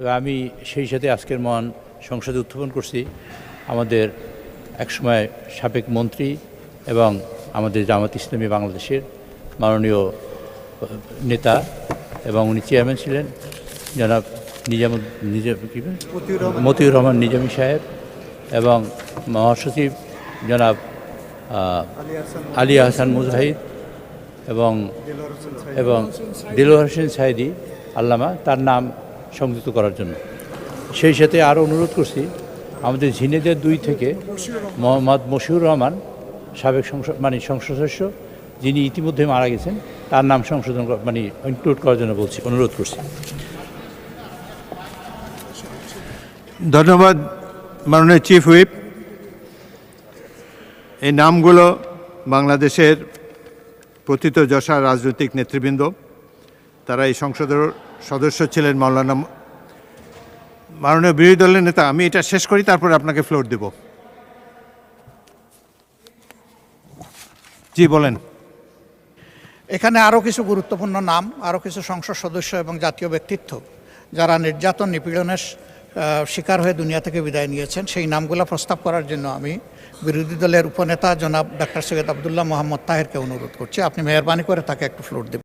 আমি সেই সাথে আজকের মহান সংসদে উত্থাপন করছি আমাদের একসময় সাবেক মন্ত্রী এবং আমাদের জামাত ইসলামী বাংলাদেশের মাননীয় নেতা এবং উনি চেয়ারম্যান ছিলেন জনাব মতিউর রহমান নিজামী সাহেব এবং মহাসচিব জনাব আলী আহসান মুজাহিদ এবং দিলওয়ার হোসেন সাইদি আল্লামা তার নাম সংযুক্ত করার জন্য। সেই সাথে আরও অনুরোধ করছি আমাদের ঝিনেদের 2 থেকে মোহাম্মদ মশিউর রহমান সাবেক সংসদ সদস্য যিনি ইতিমধ্যে মারা গেছেন তার নাম সংশোধন ইনক্লুড করার জন্য অনুরোধ করছি। ধন্যবাদ মাননীয় চিফ হুইপ। এই নামগুলো বাংলাদেশের প্রথিতযশা রাজনৈতিক নেতৃবৃন্দ, তারা এই সংসদের সদস্য ছিলেন। মাননীয় বিরোধী দলের নেতা, আমি এটা শেষ করি তারপরে আপনাকে ফ্লোর দেব। জি বলেন। এখানে আরও কিছু গুরুত্বপূর্ণ নাম, আরও কিছু সংসদ সদস্য এবং জাতীয় ব্যক্তিত্ব যারা নির্যাতন নিপীড়নের শিকার হয়ে দুনিয়া থেকে বিদায় নিয়েছেন, সেই নামগুলো প্রস্তাব করার জন্য আমি বিরোধী দলের উপনেতা জনাব ডক্টর সৈয়দ আবদুল্লাহ মোহাম্মদ তাহেরকে অনুরোধ করছি। আপনি মেহরবানি করে তাকে একটু ফ্লোর দেবেন।